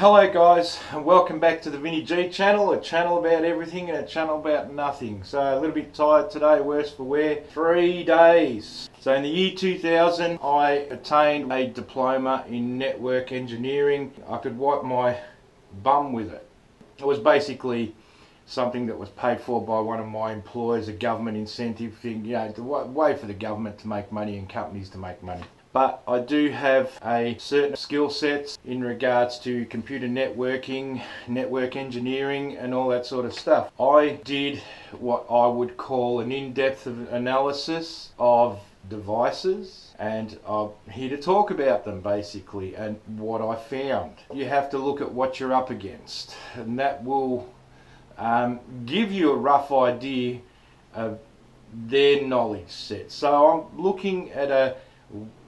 Hello guys, and welcome back to the Vinny G channel, a channel about everything and a channel about nothing. So a little bit tired today, worse for wear. 3 days. So in the year 2000 I attained a diploma in network engineering. I could wipe my bum with it. It was basically something that was paid for by one of my employers, a government incentive thing, you know, the way for the government to make money and companies to make money. But I do have a certain skill sets in regards to computer networking, network engineering and all that sort of stuff. I did what I would call an in-depth analysis of devices, and I'm here to talk about them basically and what I found. You have to look at what you're up against, and that will give you a rough idea of their knowledge set. So I'm looking at a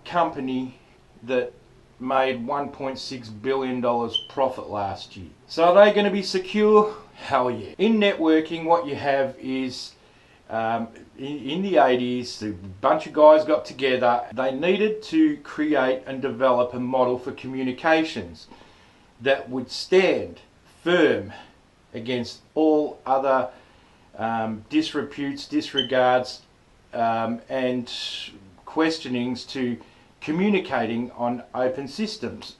company that made $1.6 billion profit last year. So are they going to be secure? Hell yeah. In networking, what you have is in the 80s, a bunch of guys got together. They needed to create and develop a model for communications that would stand firm against all other disreputes, disregards and questionings to communicating on open systems.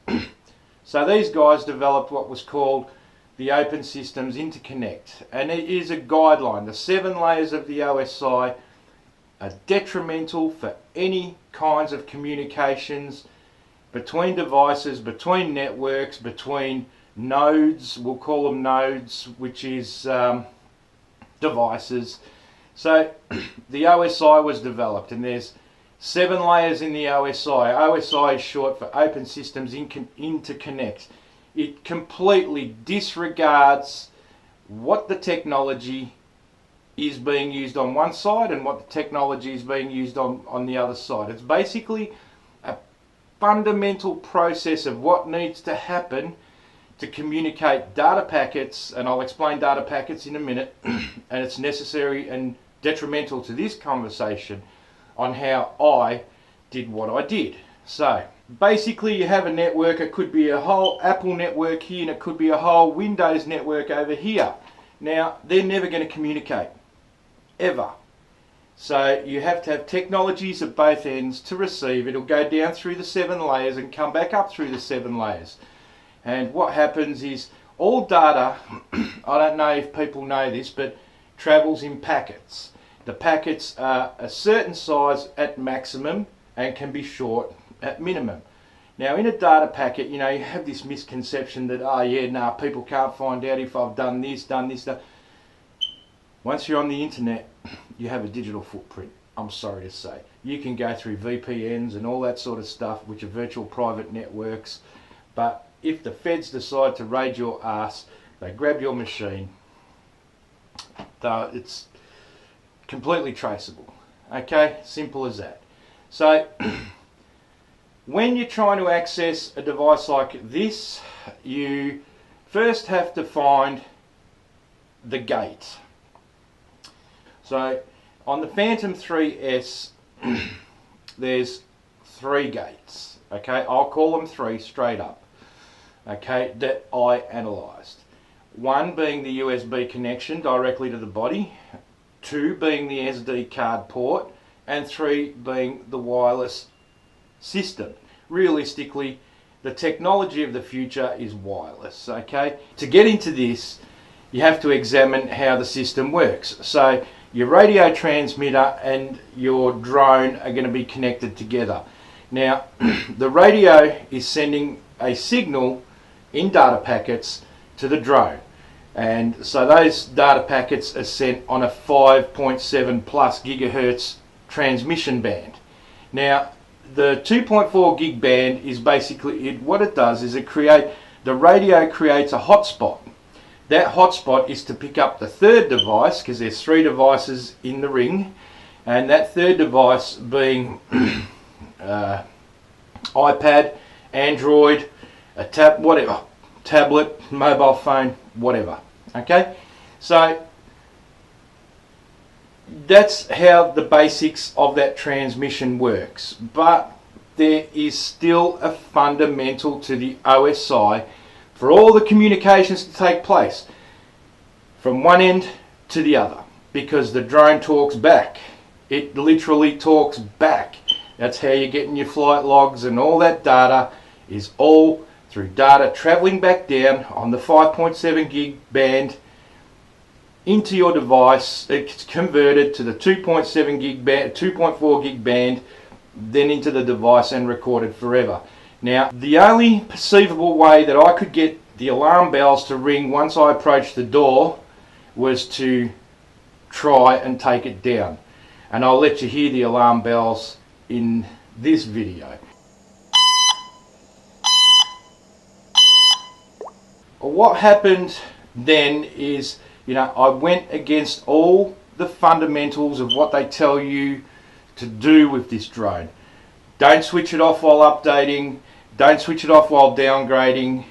So these guys developed what was called the Open Systems Interconnect, and it is a guideline. The 7 layers of the OSI are detrimental for any kinds of communications between devices, between networks, between nodes. We'll call them nodes, which is devices. So the OSI was developed, and there's 7 layers in the OSI. OSI is short for Open Systems Interconnect. It completely disregards what the technology is being used on one side and what the technology is being used on the other side. It's basically a fundamental process of what needs to happen to communicate data packets, and I'll explain data packets in a minute, and it's necessary and detrimental to this conversation on how I did what I did. So basically you have a network. It could be a whole Apple network here, and it could be a whole Windows network over here. Now they're never going to communicate ever, so you have to have technologies at both ends to receive. It'll go down through the 7 layers and come back up through the 7 layers, and what happens is all data I don't know if people know this, but travels in packets. The packets are a certain size at maximum and can be short at minimum. Now in a data packet, you know, you have this misconception that, oh yeah, nah, people can't find out if I've done this, done this, done. Once you're on the internet, you have a digital footprint, I'm sorry to say. You can go through VPNs and all that sort of stuff, which are virtual private networks, but if the feds decide to raid your ass, they grab your machine, it's completely traceable. Okay, simple as that. So when you're trying to access a device like this, you first have to find the gate. So on the Phantom 3S there's 3 gates. Okay, I'll call them 3 straight up, okay, that I analysed. 1 being the USB connection directly to the body, 2 being the SD card port, and 3 being the wireless system. Realistically, the technology of the future is wireless, okay? To get into this, you have to examine how the system works. So your radio transmitter and your drone are going to be connected together. Now, the radio is sending a signal in data packets to the drone. And so those data packets are sent on a 5.7 plus gigahertz transmission band. Now the 2.4 gig band is basically what it does is the radio creates a hotspot. That hotspot is to pick up the 3rd device, because there's 3 devices in the ring, and that 3rd device being iPad, Android, whatever, tablet, mobile phone, whatever. Okay, so that's how the basics of that transmission works, but there is still a fundamental to the OSI for all the communications to take place from one end to the other, because the drone talks back. It literally talks back. That's how you're getting your flight logs, and all that data is all through data traveling back down on the 5.7 gig band into your device. It's converted to the 2.7 gig band, 2.4 gig band, then into the device and recorded forever. Now, the only perceivable way that I could get the alarm bells to ring once I approached the door was to try and take it down. And I'll let you hear the alarm bells in this video. What happened then is, I went against all the fundamentals of what they tell you to do with this drone. Don't switch it off while updating. Don't switch it off while downgrading.